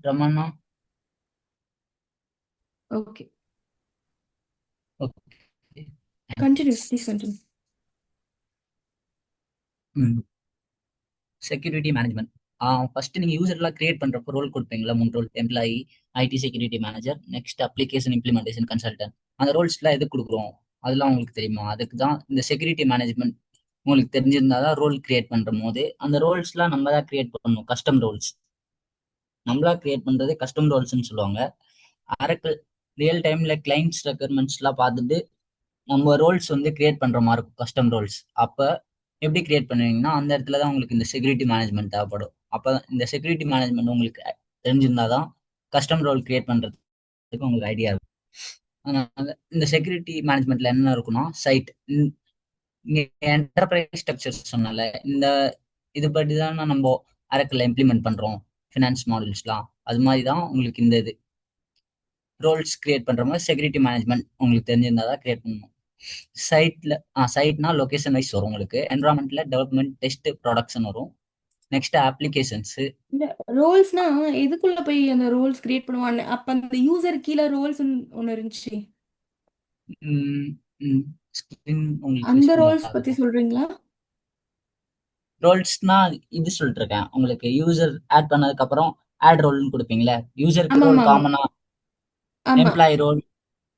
Ramana. Okay. Okay. Continue. Please continue. ம். Security management. First நீங்க யூசர்லாம் கிரியேட் பண்றப்போ ரோல் கொடுப்பீங்களா? 3 role: employee, IT security manager, next application implementation consultant. அந்த ரோல்ஸ்லாம் எதுக்கு கொடுக்குறோம்? அதெல்லாம் உங்களுக்கு தெரியுமா? அதுக்கு தான் இந்த செக்யூரிட்டி மேனேஜ்மெண்ட். உங்களுக்கு தெரிஞ்சிருந்தா தான் ரோல் கிரியேட் பண்ற போது அந்த ரோல்ஸ்லாம் நம்ம தான் கிரியேட் பண்ணணும். கஸ்டம் ரோல்ஸ் நம்மளா கிரியேட் பண்றது கஸ்டம் ரோல்ஸ்னு சொல்லுவாங்க. அரக்கிள் ரியல் டைம்ல கிளைண்ட்ஸ் ரெக்குயர்மெண்ட்ஸ்லாம் பார்த்துட்டு நம்ம ரோல்ஸ் வந்து கிரியேட் பண்ற மாதிரி இருக்கும், கஸ்டம் ரோல்ஸ். அப்ப எப்படி கிரியேட் பண்ணுவீங்கன்னா, அந்த இடத்துல தான் உங்களுக்கு இந்த செக்யூரிட்டி மேனேஜ்மெண்ட் தேவைப்படும். அப்ப இந்த செக்யூரிட்டி மேனேஜ்மெண்ட் உங்களுக்கு தெரிஞ்சிருந்தாதான் கஸ்டம் ரோல் கிரியேட் பண்றதுக்கு உங்களுக்கு ஐடியா இருக்கும். அதனால இந்த செக்யூரிட்டி மேனேஜ்மெண்ட்ல என்ன இருக்குன்னா, சைட் இங்க என்டர்பிரைஸ் ஸ்ட்ரக்சர் சொன்னால இந்த இது படி தான் நம்ம அரக்கில் இம்ப்ளிமெண்ட் பண்றோம். ஃபினான்ஸ் மாடல்ஸ்லாம் அது மாதிரி தான் உங்களுக்கு இந்த இது ரோல்ஸ் கிரியேட் பண்ற மாதிரி செக்யூரிட்டி மேனேஜ்மெண்ட் உங்களுக்கு தெரிஞ்சிருந்தா தான் கிரியேட் பண்ணணும். சைட்ல சைட்னா லொகேஷன் வைஸ் வரும் உங்களுக்கு. என்வரான்மெண்ட்ல டெவலப்மெண்ட், டெஸ்ட், ப்ரொடக்ஷன் வரும். Next applications. இந்த ரோல்ஸ்னா எதுக்குள்ள போய் அந்த ரோல்ஸ் கிரியேட் பண்ணுவாங்க? அப்ப அந்த யூசர் கீழே ரோல்ஸ் ஒன்னு இருந்துச்சு. ஸ்கிரீன் உங்களுக்கு அந்த ஸ்கிரீன் ஒர்க் ரோல்ஸ் பத்தி ஆகுதா? சொல்றீங்களா? ரோல்ஸ்னா இது சொல்லிட்டு இருக்கேன் உங்களுக்கு. யூசர் ஆட் பண்ணதுக்கு அப்புறம் ஆட் ரோல்னு கொடுப்பீங்களே, யூசருக்கு ஆமா ரோல் ஆமா ஆமா. காமனா ஆமா. எம்ப்ளாயி ரோல்,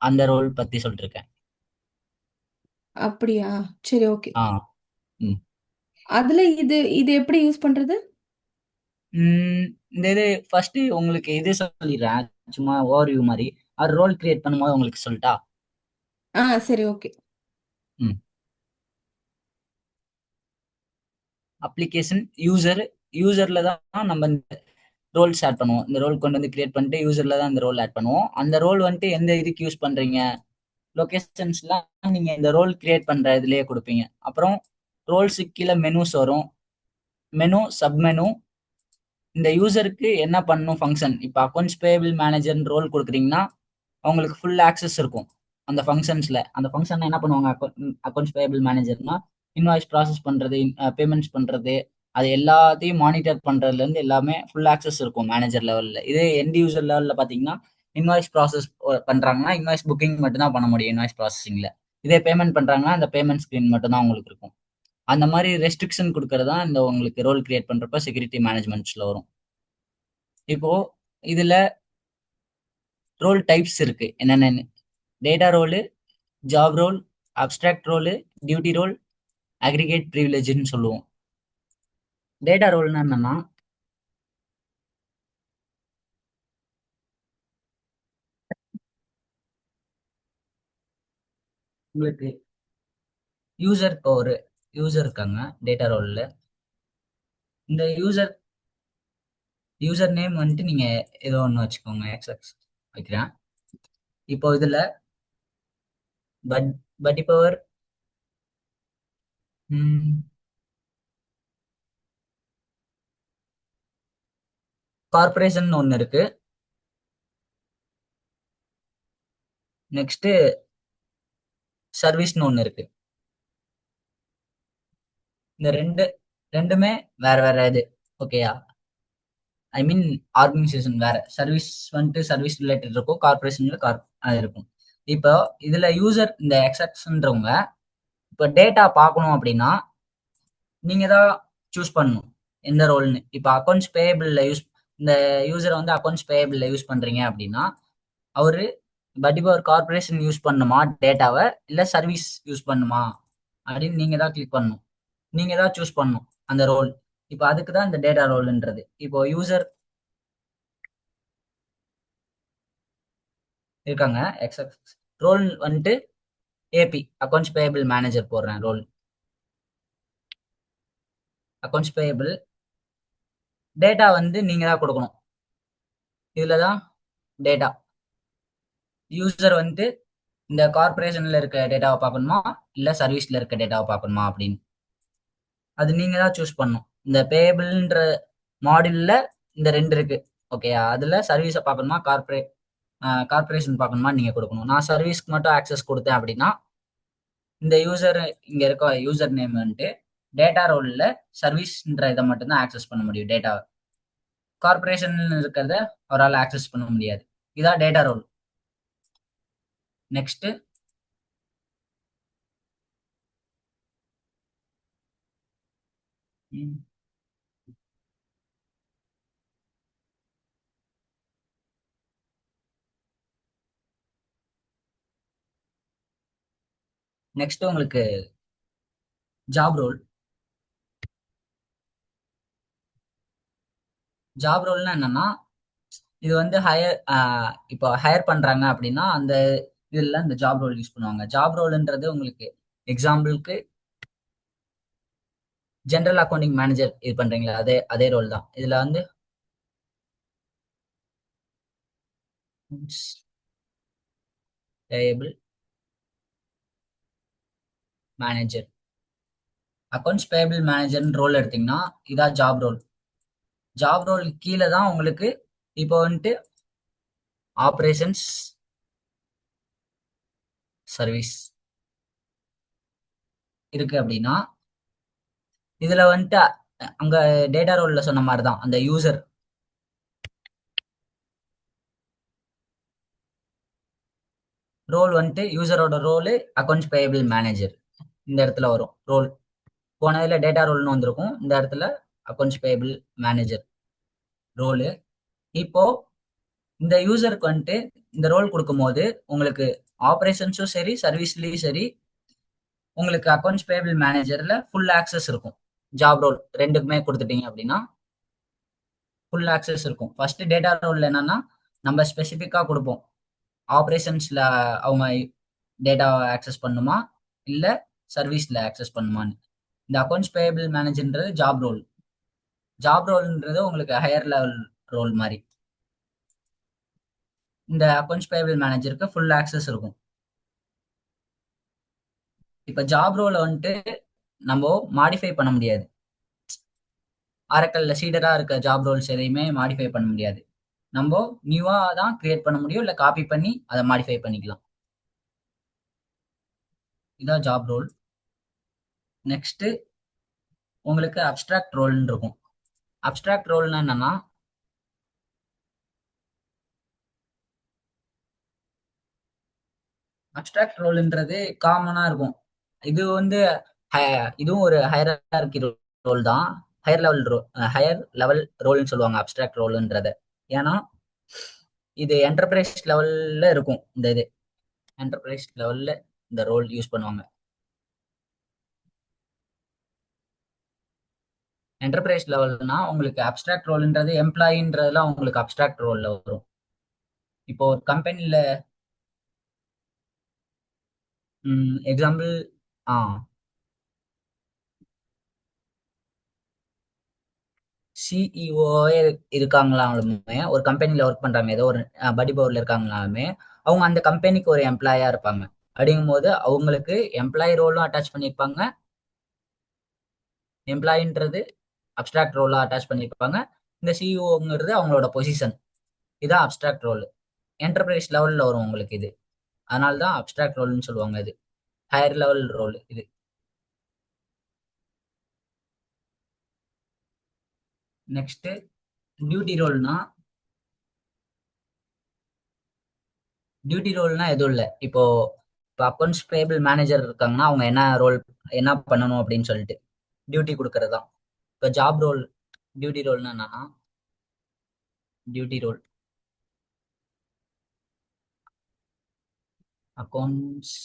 அந்த ரோல் பத்தி சொல்லிட்டு இருக்கேன். அப்படியா? சரி, ஓகே. ஆ. ம். அதுல இது இது எப்படி யூஸ் பண்றது? இந்த இது ஃபர்ஸ்ட் உங்களுக்கு இது சொல்லிடுறேன், சும்மா ஓவர்வியூ மாதிரி. அது ரோல் கிரியேட் பண்ணும்போது உங்களுக்கு சொல்லிட்டா. சரி, ஓகே. ம். Application, user. யூசர்ல தான் நம்ம இந்த ரோல்ஸ் ஆட் பண்ணுவோம். இந்த ரோல் கொண்டு வந்து கிரியேட் பண்ணிட்டு யூசர்ல தான் இந்த ரோல் ஆட் பண்ணுவோம். அந்த ரோல் வந்துட்டு எந்த இதுக்கு யூஸ் பண்றீங்க, லொகேஷன்ஸ்லாம் நீங்க இந்த ரோல் கிரியேட் பண்ற இதுலயே கொடுப்பீங்க. அப்புறம் ரோல்ஸுக்கு கீழே மெனுஸ் வரும். Menu, sub menu. இந்த யூசருக்கு என்ன பண்ணணும் ஃபங்க்ஷன். இப்போ அக்கௌண்ட்ஸ் பேபிள் மேனேஜர் ரோல் கொடுக்குறீங்கன்னா அவங்களுக்கு ஃபுல் ஆக்சஸ் இருக்கும் அந்த ஃபங்க்ஷன்ஸ்ல. அந்த ஃபங்க்ஷன் என்ன பண்ணுவாங்க, அக்கௌண்ட்ஸ் பேபிள் மேனேஜர்னா இன்வாய்ஸ் ப்ராசஸ் பண்றது, பேமெண்ட்ஸ் பண்றது, அது எல்லாத்தையும் மானிட்டர் பண்றதுல இருந்து எல்லாமே ஃபுல் ஆக்சஸ் இருக்கும் மேனேஜர் லெவல்ல. இதே எண்ட் யூசர் லெவல்ல பாத்தீங்கன்னா, இன்வாய்ஸ் ப்ராசஸ் பண்றாங்கன்னா இன்வாய்ஸ் புக்கிங் மட்டும் தான் பண்ண முடியும் இன்வாய்ஸ் ப்ராசஸிங்ல. இதே பேமெண்ட் பண்றாங்கன்னா அந்த பேமெண்ட் ஸ்கிரீன் மட்டும் தான் உங்களுக்கு இருக்கும். அந்த மாதிரி ரெஸ்ட்ரிக்ஷன் கொடுக்கறதா இந்த உங்களுக்கு ரோல் கிரியேட் பண்றப்ப செக்யூரிட்டி மேனேஜ்மெண்ட்ஸ்ல வரும். இப்போ இதுல ரோல் டைப்ஸ் இருக்கு என்னென்னு: data role, job role, abstract role, duty role, aggregate ப்ரிவிலேஜ்னு சொல்லுவோம். டேட்டா ரோல்னா என்னன்னா, உங்களுக்கு யூசர் இப்போ ஒரு யூசர் இருக்காங்க டேட்டா ரோல்ல. இந்த யூசர் நேம் வந்துட்டு நீங்க ஏதோ ஒன்று வச்சுக்கோங்க, எக்ஸ்எக்ஸ் வைக்கிறேன். இப்போ இதுல பட் பட் இப்போ ஒரு கார்பரேஷன் ஒன்று இருக்கு. நெக்ஸ்ட் சர்வீஸ்னு ஒன்று இருக்கு. இந்த ரெண்டுமே வேற வேற இது. ஓகேயா? ஐ மீன் ஆர்கனைசேஷன் வேற. சர்வீஸ் வந்துட்டு சர்வீஸ் ரிலேட்டட் இருக்கும், கார்பரேஷன்ல அது இருக்கும். இப்போ இதுல யூசர் இந்த எக்ஸப்ஷன்றவங்க இப்போ டேட்டா பார்க்கணும் அப்படின்னா நீங்க தான் சூஸ் பண்ணணும் எந்த ரோல்னு. இப்போ அக்கௌண்ட்ஸ் பேயபிள்ல இந்த யூசரை வந்து அக்கௌண்ட்ஸ் பேயபிள்ல யூஸ் பண்றீங்க அப்படின்னா அவரு கண்டிப்பா ஒரு கார்பரேஷன் யூஸ் பண்ணுமா டேட்டாவை, இல்ல சர்வீஸ் யூஸ் பண்ணுமா அப்படின்னு நீங்க தான் கிளிக் பண்ணணும். நீங்க தான் சூஸ் பண்ணணும் அந்த ரோல். இப்போ அதுக்கு தான் இந்த டேட்டா ரோல்ன்றது. இப்போ யூசர் இருக்காங்க, எக்ஸப்ட் ரோல் வந்துட்டு ஏபி, அக்கௌண்ட்ஸ் பேயபிள் மேனேஜர் போடுறேன் ரோல். அக்கௌண்ட்ஸ் பேயபிள் டேட்டா வந்து நீங்க தான் கொடுக்கணும். இதுல தான் டேட்டா யூசர் வந்துட்டு இந்த கார்பரேஷன்ல இருக்க டேட்டாவை பார்க்கணுமா இல்ல சர்வீஸ்ல இருக்க டேட்டாவை பார்க்கணுமா அப்படின்னு அது நீங்க தான் சூஸ் பண்ணணும். இந்த பேயபிள்ன்ற மாடியூல்ல இந்த ரெண்டு இருக்கு. ஓகேயா? அதுல சர்வீஸை பார்க்கணுமா கார்பரேஷன் பார்க்கணுமா நீங்க கொடுக்கணும். நான் சர்வீஸ்க்கு மட்டும் ஆக்சஸ் கொடுத்தேன் அப்படின்னா இந்த யூசர் இங்க இருக்க யூசர் நேம் வந்துட்டு டேட்டா ரோல்ல சர்வீஸ்ன்ற இதை மட்டும் தான் ஆக்சஸ் பண்ண முடியும் டேட்டாவை. கார்பரேஷன் இருக்கிறத அவரால் ஆக்சஸ் பண்ண முடியாது. இதான் டேட்டா ரோல். நெக்ஸ்ட் நெக்ஸ்ட் உங்களுக்கு ஜாப் ரோல். ஜாப் ரோல்னா என்னன்னா, இது வந்து ஹையர் இப்போ ஹையர் பண்றாங்க அப்படின்னா அந்த இதுல இந்த ஜாப் ரோல் யூஸ் பண்ணுவாங்க. ஜாப் ரோல்ன்றது உங்களுக்கு எக்ஸாம்பிளுக்கு ஜெனரல் அக்கௌண்டிங் மேனேஜர் இது பண்றீங்களா, அதே அதே ரோல் தான் இதுல வந்து payable manager. Accounts payable manager role எடுத்தீங்கன்னா இதான் ஜாப் ரோல். ஜாப் ரோல் கீழே தான் உங்களுக்கு இப்போ வந்துட்டு ஆப்ரேஷன்ஸ் சர்வீஸ் இருக்கு அப்படின்னா இதுல வந்துட்டு அங்க டேட்டா ரோல்ல சொன்ன மாதிரி தான் அந்த யூசர் ரோல் வந்துட்டு யூசரோட ரோலு அக்கௌண்ட்ஸ் பேயபிள் மேனேஜர் இந்த இடத்துல வரும் ரோல். போன இதில் டேட்டா ரோல்னு வந்திருக்கும், இந்த இடத்துல அக்கௌண்ட்ஸ் பேயபிள் மேனேஜர் ரோலு. இப்போ இந்த யூசருக்கு வந்துட்டு இந்த ரோல் கொடுக்கும்போது உங்களுக்கு ஆப்ரேஷன்ஸும் சரி சர்வீஸ்லயும் சரி உங்களுக்கு அக்கௌண்ட்ஸ் பேயபிள் மேனேஜர்ல ஃபுல் ஆக்சஸ் இருக்கும். ஜாப் ரோல் ரெண்டுக்குமே கொடுத்துட்டீங்க அப்படின்னா ஃபுல் ஆக்சஸ் இருக்கும். ஃபர்ஸ்ட் டேட்டா ரோல் என்னன்னா நம்ம ஸ்பெசிஃபிக்கா கொடுப்போம், ஆப்ரேஷன்ஸ்ல அவங்க டேட்டாவை ஆக்சஸ் பண்ணுமா இல்ல சர்வீஸ்ல ஆக்சஸ் பண்ணுமான்னு. இந்த அக்கௌண்ட்ஸ் பேயபிள் மேனேஜர்ன்றது ஜாப் ரோல். ஜாப் ரோல்ன்றது உங்களுக்கு ஹையர் லெவல் ரோல் மாதிரி. இந்த அக்கௌண்ட்ஸ் பேயபிள் மேனேஜருக்கு ஃபுல் ஆக்சஸ் இருக்கும். இப்ப ஜாப் ரோலை வந்துட்டு நம்ம மாடிஃபை பண்ண முடியாது. ஆரக்கல்ல சீடரா இருக்க ஜாப் ரோல்ஸ் எதையுமே மாடிஃபை பண்ண முடியாது. நம்ம நியூவா தான் கிரியேட் பண்ண முடியும், இல்ல காப்பி பண்ணி அதை மாடிஃபை பண்ணிக்கலாம். இதான் ஜாப் ரோல். நெக்ஸ்ட் உங்களுக்கு அப்ஸ்ட்ராக்ட் ரோல்னு இருக்கும். அப்ஸ்ட்ராக்ட் ரோல்னா என்னன்னா, அப்ஸ்ட்ராக்ட் ரோல்ன்றது காமனா இருக்கும். இது வந்து இதுவும் ஒரு ஹையரார்கி ரோல் தான். Higher level role, higher level ரோல்னு சொல்லுவாங்க அப்ஸ்ட்ராக்ட் ரோல்ன்றத. ஏன்னா இது என்டர்பிரைஸ் லெவல்ல இருக்கும். இந்த இது என்டர்பிரைஸ் லெவல்ல இந்த ரோல் யூஸ் பண்ணுவாங்க. என்டர்பிரைஸ் லெவல்னா உங்களுக்கு அப்ஸ்ட்ராக்ட் ரோல்ன்றது எம்ப்ளாயின்றதுலாம் உங்களுக்கு அப்ஸ்ட்ராக்ட் ரோல்ல வரும். இப்போ ஒரு கம்பெனில எக்ஸாம்பிள் ஆ சிஇஓவே இருக்காங்களாலுமே, ஒரு கம்பெனில ஒர்க் பண்றாங்க, ஏதோ ஒரு படி பவர்ல இருக்காங்களாலுமே அவங்க அந்த கம்பெனிக்கு ஒரு எம்ப்ளாயா இருப்பாங்க. அப்படிங்கும்போது அவங்களுக்கு எம்ப்ளாயி ரோலும் அட்டாச் பண்ணியிருப்பாங்க, எம்ப்ளாயின்றது அப்ஸ்ட்ராக்ட் ரோலா அட்டாச் பண்ணியிருப்பாங்க. இந்த சிஇஓங்கிறது அவங்களோட பொசிஷன். இதான் அப்ஸ்ட்ராக்ட் ரோல். என்டர்பிரைஸ் லெவல்ல வரும் உங்களுக்கு இது. அதனால தான் அப்ஸ்ட்ராக்ட் ரோல்னு சொல்லுவாங்க. இது ஹையர் லெவல் ரோல் இது. நெக்ஸ்ட் டியூட்டி ரோல்னா, டியூட்டி ரோல்னா எதுவும் இல்லை. இப்போ அக்கௌண்ட்ஸ் பேபிள் மேனேஜர் இருக்காங்கன்னா அவங்க என்ன ரோல் என்ன பண்ணணும் அப்படின்னு சொல்லிட்டு டியூட்டி கொடுக்கறது தான். இப்போ ஜாப் ரோல். டியூட்டி ரோல்னா என்னன்னா, duty role accounts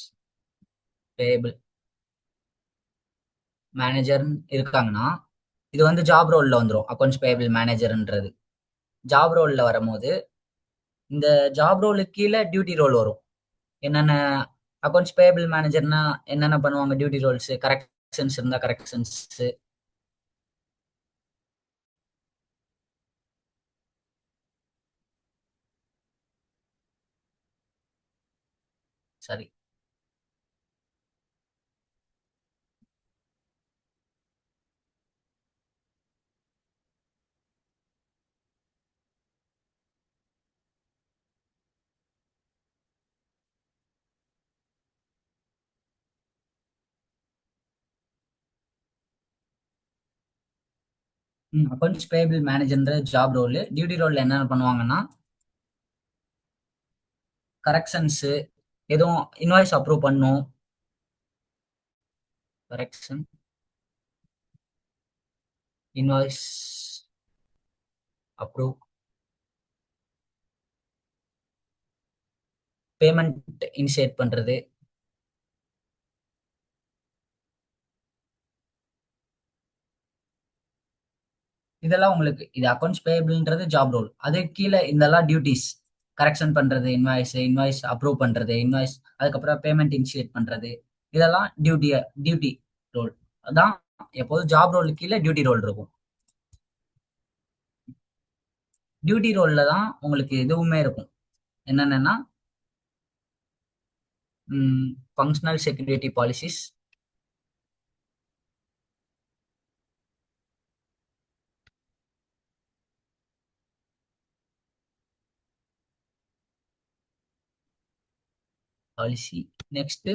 payable manager இருக்காங்கன்னா இது வந்து ஜாப் ரோல்ல வந்துடும். அக்கௌண்ட்ஸ் பேபிள் மேனேஜர்ன்றது ஜாப் ரோல்ல வரும்போது இந்த ஜாப் ரோலுக்கு கீழே டியூட்டி ரோல் வரும். என்னென்ன அக்கௌண்ட்ஸ் பேபிள் மேனேஜர்னா என்னென்ன பண்ணுவாங்க, டியூட்டி ரோல்ஸ் கரெக்ஷன்ஸ் இருந்தா கரெக்ஷன்ஸ். சரி. அக்கௌண்ட்ஸ் பேபிள் மேனேஜர்ன்ற ஜாப் ரோல். டியூட்டி ரோல் என்னென்ன பண்ணுவாங்கன்னா, கரெக்ஷன்ஸ், எதுவும் இன்வாய்ஸ் அப்ரூவ் பண்ணும். Correction, invoice approve, payment initiate பண்றது. இதெல்லாம் உங்களுக்கு இது அக்கௌண்ட்ஸ் பேபிள்ன்றது ஜாப் ரோல். அது கீழே இதெல்லாம் டியூட்டிஸ். கரெக்ஷன் பண்றது, இன்வாய்ஸ் அப்ரூவ் பண்றது, அதுக்கப்புறம் பேமெண்ட் இனிஷியேட் பண்றது. இதெல்லாம் டியூட்டி ரோல். அதான் எப்போதும் ஜாப் ரோல் கீழே டியூட்டி ரோல் இருக்கும். டியூட்டி ரோல்ல தான் உங்களுக்கு எதுவுமே இருக்கும். என்னென்னா functional security policies, policy. Next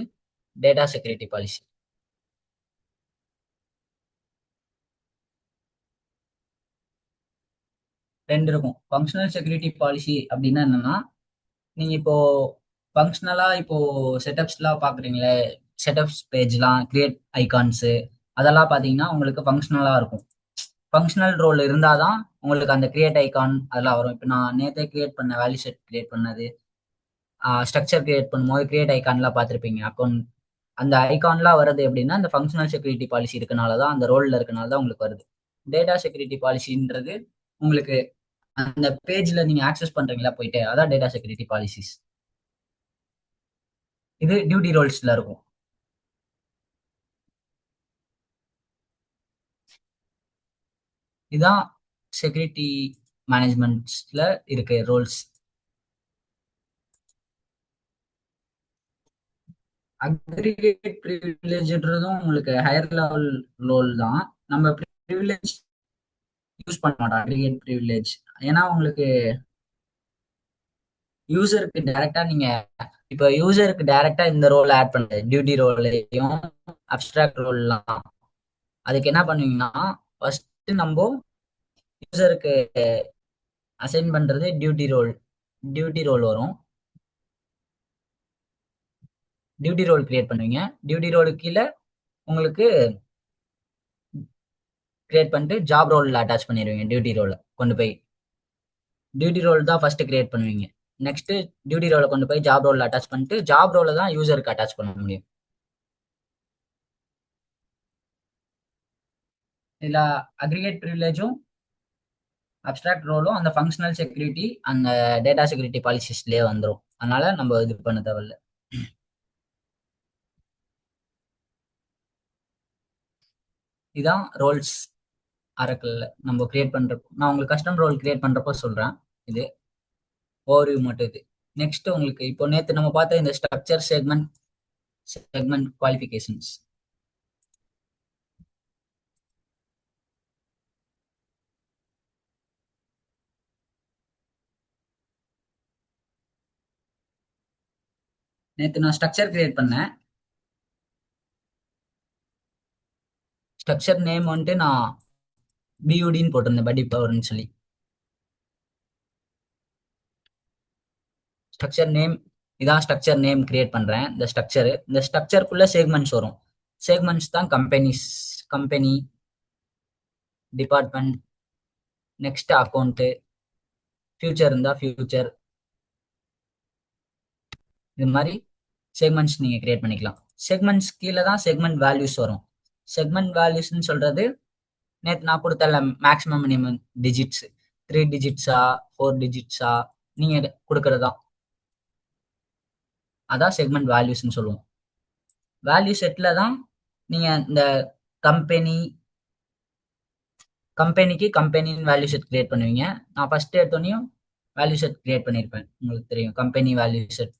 data security policy. ரெண்டு இருக்கும். ஃபங்க்ஷனல் செக்யூரிட்டி பாலிசி அப்படின்னா என்னன்னா, நீங்க இப்போ ஃபங்க்ஷனலா இப்போ செட்டப்ஸ்லாம் பாக்குறீங்களே, செட்டப்ஸ் பேஜ்லாம் கிரியேட் ஐகான்ஸ், அதெல்லாம் பாத்தீங்கன்னா உங்களுக்கு ஃபங்க்ஷனலா இருக்கும். ஃபங்க்ஷனல் ரோல் இருந்தாதான் உங்களுக்கு அந்த கிரியேட் ஐகான் அதெல்லாம் வரும். இப்போ நான் நேத்தே கிரியேட் பண்ண வேல்யூ செட் கிரியேட் பண்ணது, ஸ்ட்ரக்சர் கிரியேட் பண்ணும்போது கிரியேட் ஐகான்லாம் பார்த்துருப்பீங்க. அக்கௌண்ட் அந்த ஐகான்லாம் வருது எப்படின்னா, அந்த ஃபங்க்ஷனல் செக்யூரிட்டி பாலிசி இருக்கனால தான், அந்த ரோலில் இருக்கனால தான் உங்களுக்கு வருது. டேட்டா செக்யூரிட்டி பாலிசின்றது உங்களுக்கு அந்த பேஜ்ல நீங்க ஆக்சஸ் பண்றீங்களா போயிட்டு, அதான் டேட்டா செக்யூரிட்டி பாலிசிஸ். இது டியூட்டி ரோல்ஸ்ல இருக்கும். இதான் செக்யூரிட்டி மேனேஜ்மெண்ட்ஸ்ல இருக்கு ரோல்ஸ். அக்ரிகேட் ப்ரிவிலேஜ்ன்றதும் உங்களுக்கு ஹையர் லெவல் ரோல் தான். நம்ம ப்ரிவிலேஜ் யூஸ் பண்ண மாட்டோம், அக்ரிகேட் ப்ரிவிலேஜ். ஏன்னா உங்களுக்கு யூசருக்கு டைரக்டா நீங்க இப்போ யூசருக்கு டைரக்டா இந்த ரோல் ஆட் பண்ணுறது, டியூட்டி ரோலையும் அப்டிராக்ட் ரோல்லாம். அதுக்கு என்ன பண்ணுவீங்கன்னா, ஃபர்ஸ்ட் நம்ம யூசருக்கு அசைன் பண்றது டியூட்டி ரோல் வரும். டியூட்டி ரோல் கிரியேட் பண்ணுவீங்க. டியூட்டி ரோலுக்கு கீழே உங்களுக்கு கிரியேட் பண்ணிட்டு ஜாப் ரோல்ல அட்டாச் பண்ணிடுவீங்க. டியூட்டி ரோலை கொண்டு போய் டியூட்டி ரோல் தான் ஃபர்ஸ்ட் கிரியேட் பண்ணுவீங்க. நெக்ஸ்ட் டியூட்டி ரோலை கொண்டு போய் ஜாப் ரோல்ல அட்டாச் பண்ணிட்டு ஜாப் ரோலை தான் யூசருக்கு அட்டாச் பண்ண முடியும். இதுல அக்ரிகேட் ப்ரிவிலேஜும் அப்டிராக்ட் ரோலும் அந்த ஃபங்க்ஷனல் செக்யூரிட்டி அந்த டேட்டா செக்யூரிட்டி பாலிசிஸ்லயே வந்துடும். அதனால நம்ம இது பண்ண தேவையில்ல. இதான் ரோல்ஸ் அரக்கல்ல நம்ம கிரியேட் பண்றப்போ. நான் உங்களுக்கு கஸ்டம் ரோல் கிரியேட் பண்றப்போ சொல்றேன். இது ஓவர்வியூ மட்டும். இது நெக்ஸ்ட் உங்களுக்கு இப்போ நேற்று நம்ம பார்த்த இந்த ஸ்ட்ரக்சர் செக்மெண்ட் குவாலிஃபிகேஷன்ஸ். நேற்று நான் ஸ்ட்ரக்சர் கிரியேட் பண்ணேன். ஸ்ட்ரக்சர் நேம் வந்துட்டு நான் பியூடின்னு போட்டிருந்தேன், படி பவர்னு சொல்லி. ஸ்ட்ரக்சர் நேம் இதான். ஸ்ட்ரக்சர் நேம் கிரியேட் பண்றேன். இந்த ஸ்ட்ரக்சருக்குள்ள செக்மெண்ட்ஸ் வரும். செக்மெண்ட்ஸ் தான் company, department, next account, future இருந்தா ஃபியூச்சர். இது மாதிரி செக்மெண்ட்ஸ் நீங்க கிரியேட் பண்ணிக்கலாம். செக்மெண்ட்ஸ் கீழே தான் செக்மெண்ட் வேல்யூஸ் வரும். செக்மெண்ட் வேல்யூஸ்ன்னு சொல்றது நேற்று நான் கொடுத்தல மேக்ஸிமம் மினிமம் டிஜிட்ஸ், 3 டிஜிட்ஸா 4 டிஜிட்ஸா நீங்க கொடுக்கறதா, அதான் செக்மெண்ட் வேல்யூஸ்ன்னு சொல்லுவோம். வேல்யூ செட்ல தான் நீங்க இந்த கம்பெனிக்கு கம்பெனின்னு வேல்யூ செட் கிரியேட் பண்ணுவீங்க. நான் ஃபர்ஸ்ட் எடுத்தோனையும் வேல்யூ செட் கிரியேட் பண்ணியிருப்பேன். உங்களுக்கு தெரியும், கம்பெனி வேல்யூ செட்.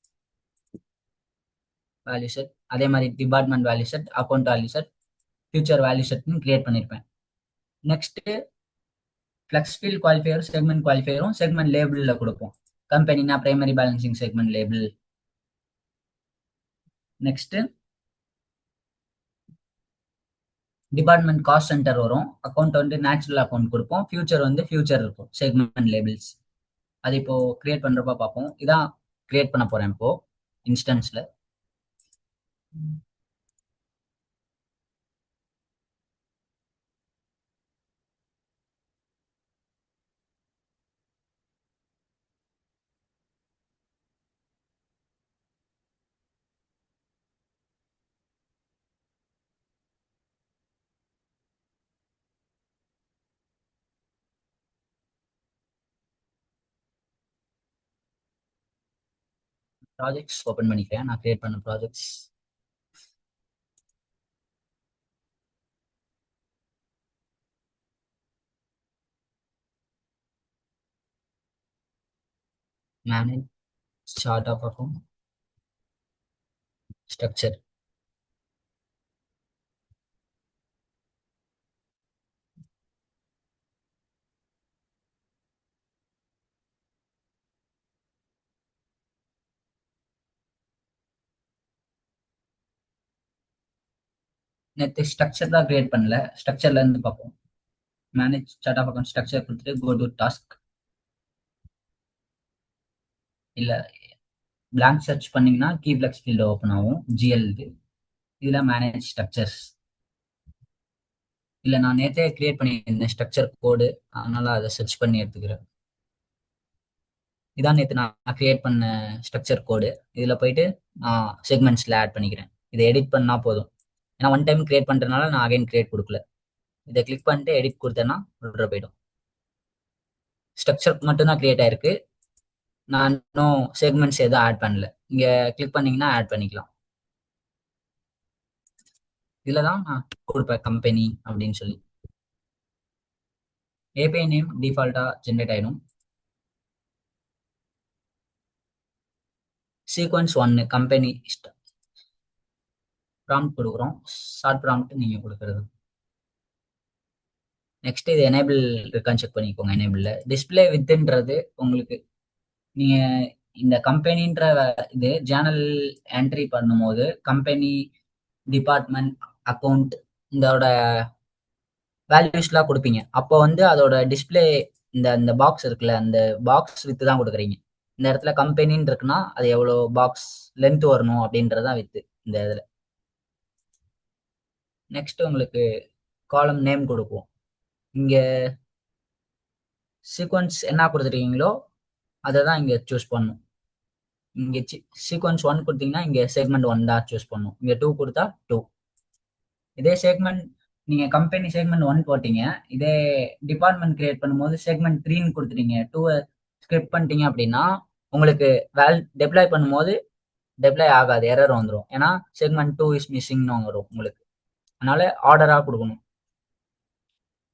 அதே மாதிரி department value set, account value set, future value செட்னு கிரியேட் பண்ணியிருப்பேன். நெக்ஸ்ட் ஃபிளெக்ஸ் ஃபீல்ட் குவாலிஃபையரும் செக்மெண்ட் குவாலிஃபையரும் செக்மெண்ட் லேபிளில் கொடுப்போம். கம்பெனினா primary balancing segment label. Next department cost centre வரும். அக்கௌண்ட் வந்து நேச்சுரல் அக்கௌண்ட் கொடுப்போம். ஃபியூச்சர் வந்து ஃபியூச்சர் இருக்கும், செக்மெண்ட் லேபிள்ஸ். அது இப்போ கிரியேட் பண்றப்ப பார்ப்போம். இதான் கிரியேட் பண்ண போறேன் இப்போ இன்ஸ்டன்ஸ்ல. ப்ராஜெக்ட்ஸ் ஓபன் பண்ணிக்கிறேன், நான் கிரியேட் பண்ண projects. Manage chart of account, structure. நேற்று ஸ்ட்ரக்சர் தான் கிரியேட் பண்ணல, ஸ்ட்ரக்சர்ல இருந்து பார்ப்போம். Manage chart of account structure கொடுத்துட்டு கோ டு டாஸ்க். இல்ல பிளாங்க் சர்ச் பண்ணீங்கன்னா கீப்ளெக்ஸ் ஃபீல்டு ஓப்பன் ஆகும், ஜிஎல். இதுல மேனேஜ் ஸ்ட்ரக்சர்ஸ். இல்ல நான் நேற்றே கிரியேட் பண்ணியிருந்தேன் ஸ்ட்ரக்சர் கோடு, அதனால அதை சர்ச் பண்ணி எடுத்துக்கிறேன். இதான் நேற்று நான் கிரியேட் பண்ண ஸ்ட்ரக்சர் கோடு. இதுல போயிட்டு நான் செக்மெண்ட்ஸ்ல ஆட் பண்ணிக்கிறேன். இதை எடிட் பண்ணா போதும், ஏன்னா ஒன் டைம் கிரியேட் பண்றதுனால நான் அகைன் கிரியேட் கொடுக்கல. இதை கிளிக் பண்ணிட்டு எடிட் கொடுத்தேன்னா உள்ள போயிடும். ஸ்ட்ரக்சர் மட்டும் தான் கிரியேட் ஆயிருக்கு, நான் இன்னும் செக்மெண்ட்ஸ் எதுவும் ஆட் பண்ணல. இங்க கிளிக் பண்ணீங்கன்னா ஆட் பண்ணிக்கலாம். இதுல தான் நான் கொடுப்பேன் கம்பெனி அப்படின்னு சொல்லி. ஏபிஐ நேம் டிஃபால்ட்டா ஜென்ரேட் ஆயிடும். சீக்வன்ஸ் ஒன்னு கம்பெனி ப்ராம்ப்ட் கொடுக்குறோம், ஷார்ட் ப்ராம்ப்ட் நீங்க கொடுக்கறது. நெக்ஸ்ட் இது எனேபிள் இருக்கான்னு செக் பண்ணிக்கோங்க. எனேபிள்ல டிஸ்பிளே வித்ன்றது உங்களுக்கு, நீங்க இந்த கம்பெனின்ற இது ஜேர்னல் என்ட்ரி பண்ணும்போது கம்பெனி, டிபார்ட்மெண்ட், அக்கௌண்ட் இதோட வேல்யூஸ்லாம் கொடுப்பீங்க. அப்போ வந்து அதோட டிஸ்பிளே இந்த இந்த பாக்ஸ் இருக்குல்ல, அந்த பாக்ஸ் வித்து தான் கொடுக்குறீங்க. இந்த இடத்துல கம்பெனின்னு இருக்குன்னா அது எவ்வளோ பாக்ஸ் லென்த் வரணும் அப்படின்றதான் வித்து இந்த இதுல. நெக்ஸ்ட் உங்களுக்கு காலம் நேம் கொடுப்போம். இங்க சீக்வன்ஸ் என்ன கொடுத்துருக்கீங்களோ அதை தான் இங்க சூஸ் பண்ணும். இங்க சீக்வன்ஸ் ஒன் கொடுத்தீங்கன்னா இங்க செக்மெண்ட் ஒன் தான் சூஸ் பண்ணும். இங்க டூ கொடுத்தா டூ. இதே செக்மெண்ட் நீங்க கம்பெனி செக்மெண்ட் ஒன் போட்டீங்க, இதே டிபார்ட்மெண்ட் கிரியேட் பண்ணும்போது செக்மெண்ட் த்ரீன்னு கொடுத்துட்டீங்க, டூ ஸ்கிரிப்ட் பண்ணிட்டீங்க அப்படின்னா உங்களுக்கு டெப்ளாய் பண்ணும்போது டெப்ளாய் ஆகாது, எரர் வந்துடும். ஏன்னா செக்மெண்ட் டூ இஸ் மிஸ்ஸிங்னு வரும் உங்களுக்கு. அதனால ஆர்டரா கொடுக்கணும்.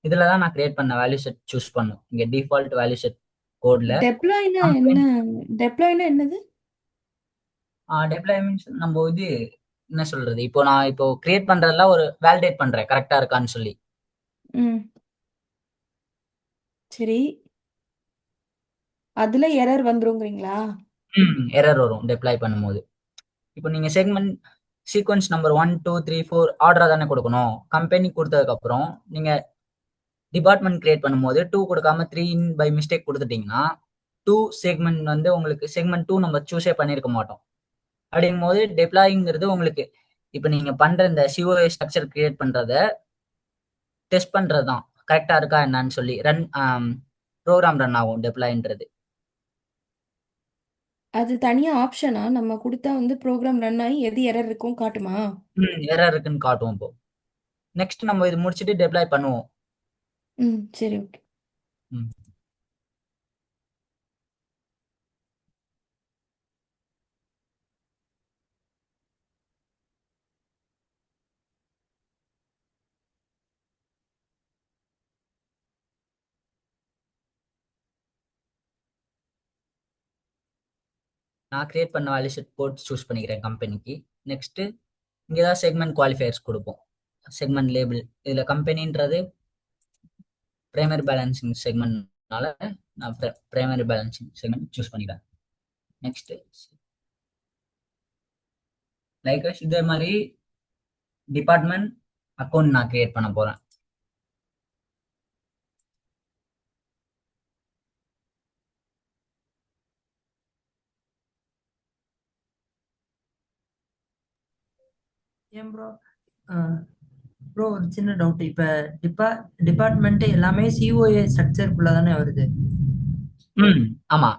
இதுல தான் நான் கிரியேட் பண்ண வேல்யூ செட் சூஸ் பண்ணும். இங்க டிஃபால்ட் வேல்யூ செட் கோட்ல டெப்ளாய்னா என்ன? கம்பெனி. டெப்ளாய்னா என்னது? டெப்ளாய் மீன்ஸ் நம்ம இது என்ன சொல்றது, இப்போ நான் இப்போ கிரியேட் பண்றதெல்லாம் ஒரு வேலிடேட் பண்றேன் கரெக்டா இருக்கான்னு சொல்லி. ம், சரி. அதுல எரர் வந்துருங்கிறீங்களா? எரர் வரும் டெப்ளாய் பண்ணும்போது. இப்போ நீங்க செக்மெண்ட் சீக்வன்ஸ் நம்பர் 1 2 3 4 ஆர்டரா தானே கொடுக்கணும். கம்பெனி கொடுத்ததுக்கு அப்புறம் நீங்க டிபார்ட்மெண்ட் கிரியேட் பண்ணும்போது 2 கொடுக்காம 3 பை மிஸ்டேக் கொடுத்துட்டீங்கன்னா 2 செக்மெண்ட் வந்து உங்களுக்கு செக்மெண்ட் 2 நம்ம சூஸே பண்ணியிருக்க மாட்டோம். அப்படிங்கும் போது டெப்ளாய்ங்கிறது உங்களுக்கு இப்போ நீங்க பண்ற இந்த சிஓஏ ஸ்ட்ரக்சர் கிரியேட் பண்றத டெஸ்ட் பண்றது தான், கரெக்டா இருக்கா என்னன்னு சொல்லி ரன் ப்ரோக்ராம் ரன் ஆகும் டெப்ளாய்ன்றது. அது தனியா ஆப்ஷனா? நம்ம கொடுத்தா வந்து ப்ரோக்ராம் ரன் ஆகி எது எரர் இருக்கும் காட்டுமா? எரர் இருக்குன்னு காட்டுவோம். இப்போ நெக்ஸ்ட் நம்ம இது முடிச்சுட்டு டெப்ளாய் பண்ணுவோம். ம், சரி, ஓகே. ம். நான் கிரியேட் பண்ண வேல்யூ செட் கோட் சூஸ் பண்ணிக்கிறேன் கம்பெனிக்கு. நெக்ஸ்ட் இங்கே தான் செக்மெண்ட் குவாலிஃபயர்ஸ் கொடுப்போம். செக்மெண்ட் லேபிள் இதுல கம்பெனின்றது பிரைமரி பேலன்சிங் செக்மெண்ட்னால நான் பிரைமரி பேலன்சிங் செக்மெண்ட் சூஸ் பண்ணிக்கிறேன். நெக்ஸ்ட் லைக் இதே மாதிரி டிபார்ட்மெண்ட், அக்கௌண்ட் நான் கிரியேட் பண்ண போறேன். ஏன் ப்ரோ? ப்ரோ ஒரு சின்ன டவுட். இப்ப டிபா டிபார்ட்மெண்ட் எல்லாமே சிஓஏ ஸ்ட்ரக்சருக்குள்ள தானே வருது? ஆமா.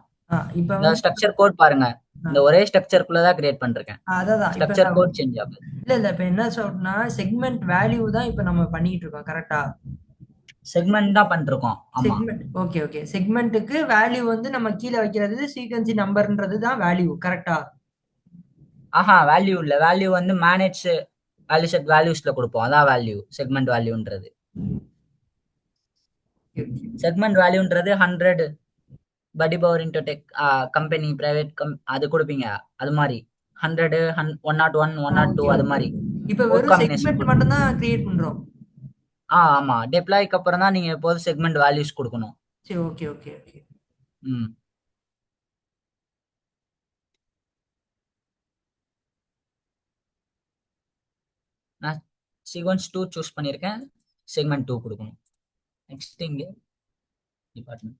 இப்ப இந்த வந்து ஸ்ட்ரக்சர் கோட் பாருங்க. இந்த ஒரே ஸ்ட்ரக்சருக்குள்ள தான் கிரியேட் பண்ணிருக்கேன். அதான் இப்ப ஸ்ட்ரக்சர் கோட் சேஞ்ச் ஆகுது. இல்ல இப்ப என்ன சொல்றேன்னா செக்மெண்ட் வேல்யூ தான் இப்ப நம்ம பண்ணிட்டு இருக்கோம், கரெக்டா? செக்மெண்ட் தான் பண்ணிருக்கோம். ஆமா. Segment, okay okay. செக்மெண்ட்டுக்கு வேல்யூ வந்து நம்ம கீழே வைக்கிறது சீக்வன்சி நம்பர்ன்றது தான் வேல்யூ, கரெக்டா? ஆஹா, வேல்யூ இல்ல. வேல்யூ வந்து மேனேஜ் வேல்யூ செட் வேல்யூஸ்ல கொடுப்போம். அதான் வேல்யூ, செக்மெண்ட் வேல்யூன்றது. செக்மெண்ட் வேல்யூன்றது 100 படி power Indo tech company private அது கொடுப்பீங்க. அது மாதிரி 100 101 102 அது மாதிரி இப்ப கோட் வெறும் காம்பினேஷன். செக்மெண்ட் மட்டும் தான் கிரியேட் பண்றோம். ஆமா. டெப்ளாய்க்கு அப்புறம் தான் நீங்க எப்போது செக்மெண்ட் வேல்யூஸ் கொடுக்கணும். சரி, ஓகே ஓகே ஓகே. ம் நான் சீக்வன்ஸ் 2 சூஸ் பண்ணியிருக்கேன். செக்மெண்ட் 2 கொடுக்கணும். நெக்ஸ்ட் இங்க டிபார்ட்மெண்ட்.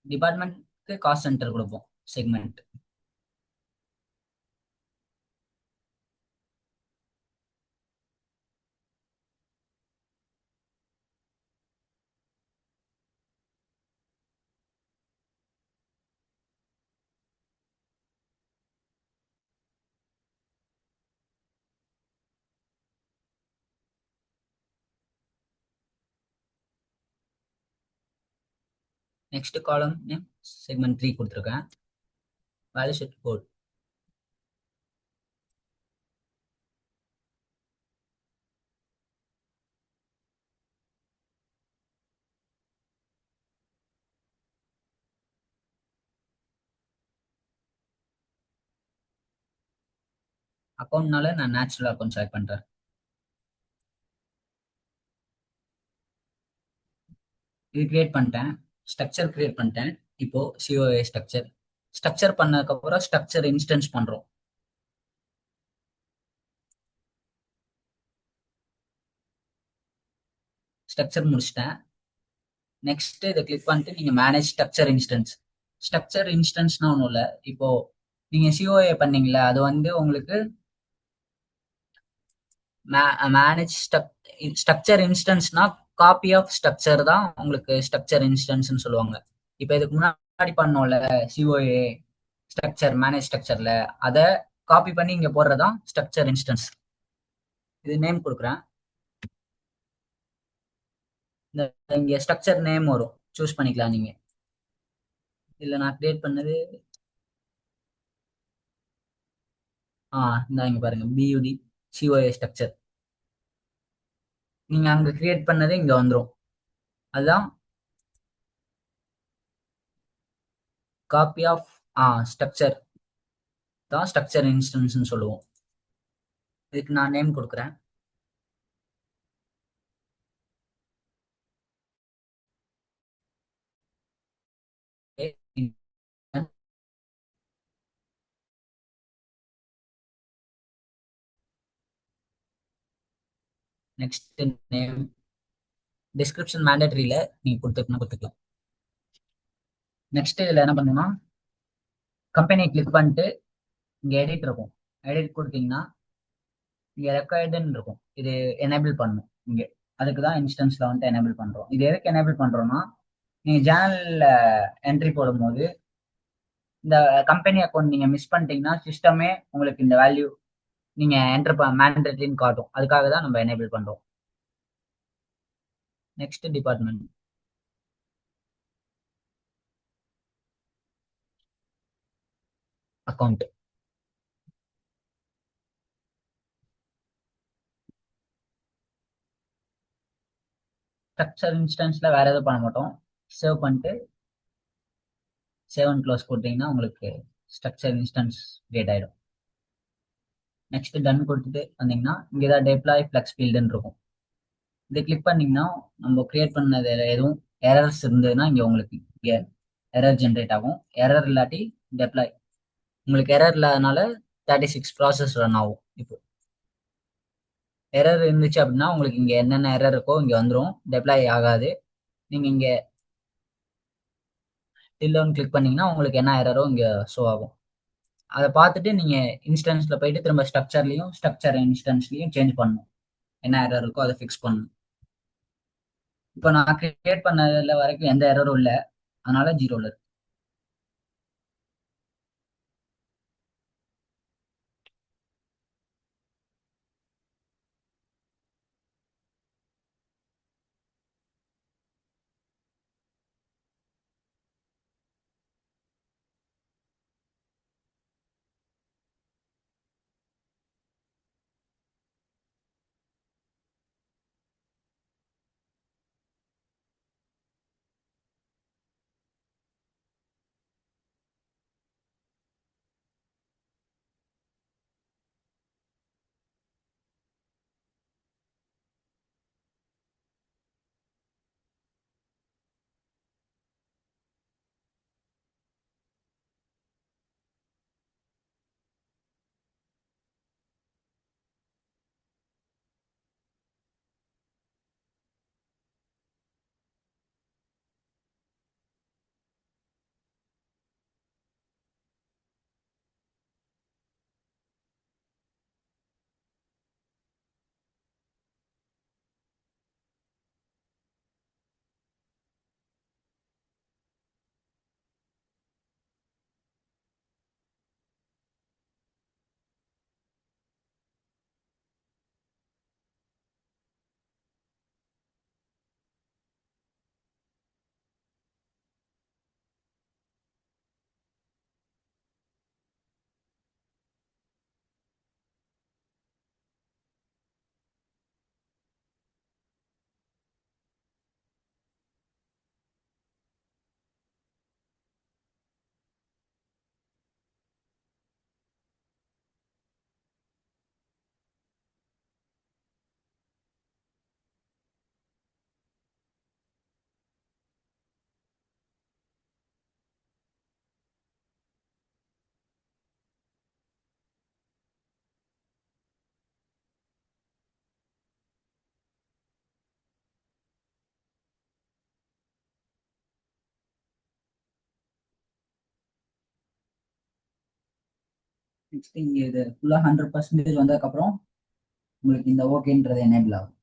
டிபார்ட்மெண்ட்க்கு காஸ்ட் சென்டர் கொடுப்போம். செக்மெண்ட். நெக்ஸ்ட் காலம் நேம் செக்மெண்ட் 3 கொடுத்துருக்கேன். Value set code. அக்கௌண்ட்னால நான் நேச்சுரல் அக்கௌண்ட் செலக்ட் பண்றேன். இது கிரியேட் பண்ணிட்டேன். ஸ்ட்ரக்சர் கிரியேட் பண்ணிட்டேன். இப்போ சிஓஏ ஸ்ட்ரக்சர் பண்ணதுக்கு அப்புறம் ஸ்ட்ரக்சர் இன்ஸ்டன்ஸ் பண்றோம். ஸ்ட்ரக்சர் முடிச்சிட்டேன். நெக்ஸ்ட் இதை கிளிக் பண்ணிட்டு நீங்க மேனேஜ் ஸ்ட்ரக்சர் இன்ஸ்டன்ஸ். ஸ்ட்ரக்சர் இன்ஸ்டன்ஸ்னா ஒன்றும் இல்லை. இப்போ நீங்க சிஓஏ பண்ணீங்களா, அது வந்து உங்களுக்கு மேனேஜ் ஸ்ட்ரக்சர் இன்ஸ்டன்ஸ்னா காப்பி ஆஃப் ஸ்ட்ரக்சர் தான் உங்களுக்கு ஸ்ட்ரக்சர் இன்ஸ்டன்ஸ்னு சொல்லுவாங்க. இப்போ இதுக்கு முன்னாடி பண்ணோம்ல சிஓஏ ஸ்ட்ரக்சர் மேனேஜ் ஸ்ட்ரக்சர்ல, அதை காப்பி பண்ணி இங்க போடுறதான் ஸ்ட்ரக்சர் இன்ஸ்டன்ஸ். இது நேம் கொடுக்குறேன். இங்க ஸ்ட்ரக்சர் நேம் வரும், சூஸ் பண்ணிக்கலாம் நீங்க. இல்ல நான் கிரியேட் பண்ணது இந்த இங்க பாருங்க, பியூடி சிஓஏ ஸ்ட்ரக்சர். நீங்க அங்க கிரியேட் பண்ணது இங்க வந்துடும். அதுதான் காப்பி ஆஃப் ஸ்ட்ரக்சர் தான் ஸ்ட்ரக்சர் இன்ஸ்டன்ஸ்னு சொல்லுவோம். இதுக்கு நான் நேம் கொடுக்குறேன். நெக்ஸ்ட் நேம் டிஸ்கிரிப்ஷன் மேண்டேட்டரியில நீங்க கொடுத்துக்கலாம். நெக்ஸ்ட் இதுல என்ன பண்ணணும்னா கம்பெனியை கிளிக் பண்ணிட்டு இங்க எடிட் இருக்கும். எடிட் கொடுத்தீங்கன்னா இங்க ரெக்கார்டுன்னு இருக்கும். இது எனேபிள் பண்ணணும் இங்க. அதுக்கு தான் இன்ஸ்டன்ஸ்ல வந்துட்டு எனேபிள் பண்றோம். இது எதுக்கு எனேபிள் பண்றோம்னா நீங்க ஜேர்னல்ல என்ட்ரி போடும்போது இந்த கம்பெனி அக்கௌண்ட் நீங்க மிஸ் பண்ணிட்டீங்கன்னா சிஸ்டமே உங்களுக்கு இந்த வேல்யூ நீங்க என்டர் மேண்டேட்டரின்னு காட்டும். அதுக்காக தான் நம்ம எனேபிள் பண்றோம். Next department. அக்கௌண்ட். ஸ்ட்ரக்சர் இன்ஸ்டன்ஸ்ல வேற எதுவும் பண்ண மாட்டோம். சேவ் பண்ணிட்டு சேவ் அண்ட் க்ளோஸ் கொடுத்தீங்கன்னா உங்களுக்கு ஸ்ட்ரக்சர் இன்ஸ்டன்ஸ் கிரியேட் ஆயிடும். நெக்ஸ்ட் டன் கொடுத்துட்டு வந்தீங்கன்னா இங்கே தான் டெப்ளாய் ஃப்ளெக்ஸ் ஃபீல்டுன்னு இருக்கும். இதை கிளிக் பண்ணீங்கன்னா நம்ம கிரியேட் பண்ணது எதுவும் எரர்ஸ் இருந்ததுன்னா இங்க உங்களுக்கு இங்க எரர் ஜென்ரேட் ஆகும். எரர் இல்லாட்டி டெப்ளாய். உங்களுக்கு எரர் இல்லாதனால 36 ப்ராசஸ் ரன் ஆகும். இப்போ எரர் இருந்துச்சு அப்படின்னா உங்களுக்கு இங்க என்னென்ன எரர் இருக்கோ இங்க வந்துடும், டெப்ளாய் ஆகாது. நீங்க இங்க டில் கிளிக் பண்ணீங்கன்னா உங்களுக்கு என்ன எரரோ இங்க ஷோ ஆகும். அதை பார்த்துட்டு நீங்க இன்ஸ்டன்ஸ்ல போயிட்டு திரும்ப ஸ்ட்ரக்சர் இன்ஸ்டன்ஸ்லயும் சேஞ்ச் பண்ணணும். என்ன எரர் இருக்கோ அதை ஃபிக்ஸ் பண்ணணும். இப்போ நான் கிரியேட் பண்ணதுல வரைக்கும் எந்த எரரும் இல்லை, அதனால ஜீரோல இருக்கு. நெக்ஸ்ட் இங்க இது ஃபுல்லா 100% வந்ததுக்கப்புறம் உங்களுக்கு இந்த ஓகேன்றது எனேபிள் ஆகும்.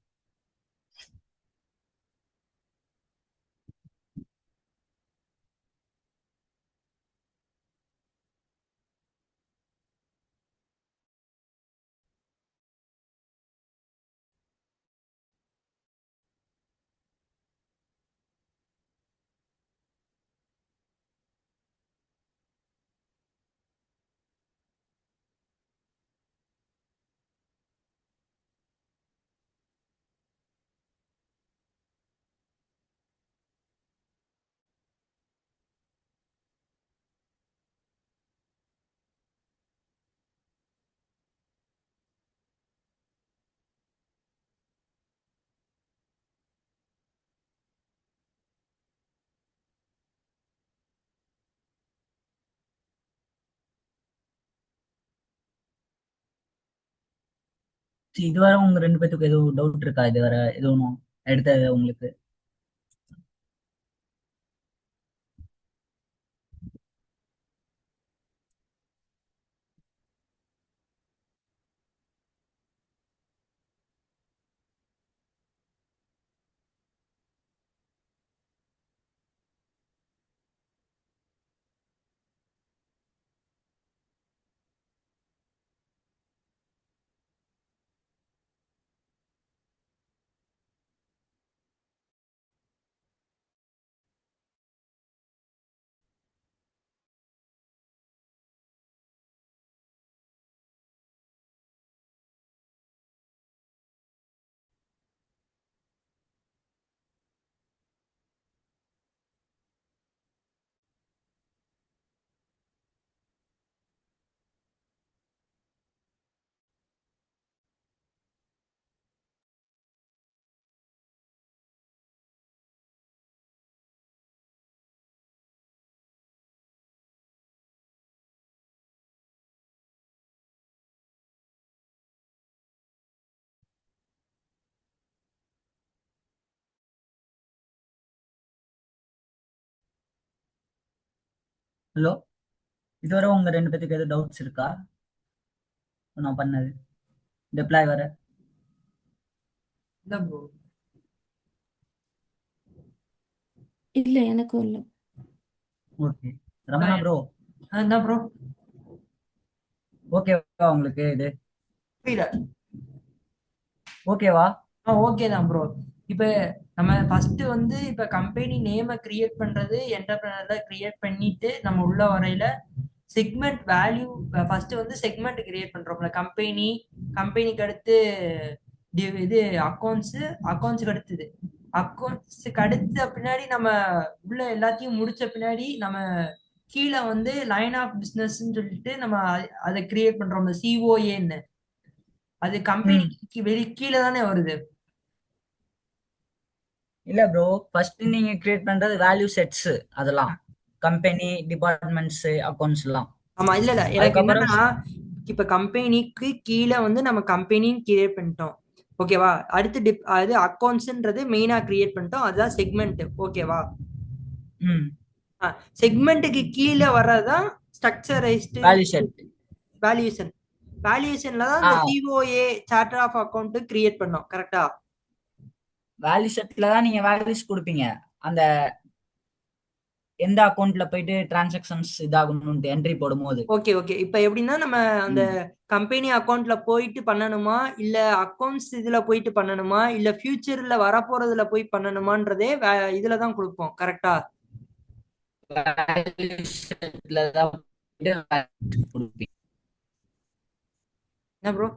சரி, இதுவரை உங்க ரெண்டு பேத்துக்கு எதுவும் டவுட் இருக்கா? இதுவரை எதுவும் எடுத்தது உங்களுக்கு? ஹலோ, இதுவரை உங்க 2 பேத்துக்கு எதுவும் டவுட்ஸ் இருக்கா? நான் பண்ணது டிப்ளாய் வர. இல்ல ப்ரோ. இல்ல எனக்கும் இல்ல. ஓகே. ரமணா ப்ரோ, என்ன ப்ரோ? ஓகேவா உங்களுக்கு இது? புரியல. ஓகேவா? ஓகே தான் ப்ரோ. இப்ப நம்ம ஃபர்ஸ்ட் வந்து இப்ப கம்பெனி நேம கிரியேட் பண்றது என்டர்பிரனர்ல கிரியேட் பண்ணிட்டு நம்ம உள்ள வரையில செக்மெண்ட் வேல்யூ ஃபர்ஸ்ட் வந்து செக்மெண்ட் கிரியேட் பண்றோம்ல. கம்பெனிக்கு அடுத்து இது அக்கௌண்ட்ஸுக்கு அடுத்தது அக்கௌண்ட்ஸுக்கு அடுத்த பின்னாடி நம்ம உள்ள எல்லாத்தையும் முடிச்ச பின்னாடி நம்ம கீழே வந்து லைன் ஆஃப் பிசினஸ்ன்னு சொல்லிட்டு நம்ம அதை கிரியேட் பண்றோம்ல, சிஓஏன்னு. அது ம் கம்பெனிக்கு கீழே தானே வருது. இல்ல ப்ரோ, ஃபர்ஸ்ட் நீங்க கிரியேட் பண்றது வேல்யூ செட்ஸ், அதெல்லாம் கம்பெனி, டிபார்ட்மெண்ட்ஸ், அக்கவுண்ட்ஸ் எல்லாம். ஆமா, இல்ல இல்ல, எனக்கு அதுக்கப்புறம் என்னன்னா இப்ப கம்பெனிக்கு கீழே வந்து நம்ம கம்பெனின்னு கிரியேட் பண்ணிட்டோம், ஓகேவா. அடுத்து அது அக்கௌண்ட்ஸ்ன்றது மெயினா கிரியேட் பண்ணிட்டோம், அதுதான் செக்மெண்ட், ஓகேவா. ம் செக்மெண்ட்டுக்கு கீழே வர்றதுதான் ஸ்ட்ரக்சரைஸ்டு வேல்யூ செட். வேல்யூஷன். வேல்யூஷன்ல தான் ஆ, இந்த COA charter of account create பண்ணோம், கரெக்டா. வேல்யூ செட்ல தான் நீங்க வேல்யூஸ் கொடுப்பீங்க. அந்த எந்த அக்கௌண்ட்ல போயிட்டு டிரான்சாக்ஷன்ஸ் இதாகணும்னு என்ட்ரி போடும்போது. Okay okay. இப்ப எப்படின்னா நம்ம அந்த ம். கம்பெனி அக்கௌண்ட்ல போயிட்டு பண்ணணுமா, இல்ல அக்கௌண்ட்ஸ் இதுல போயிட்டு பண்ணணுமா, இல்ல ஃபியூச்சர்ல வரப்போறதுல போய் பண்ணணுமான்றதே இதுலதான் கொடுப்போம், கரெக்டா. வேல்யூ செட்ல தான் போயிட்டு values கொடுப்பீங்க. என்ன ப்ரோ?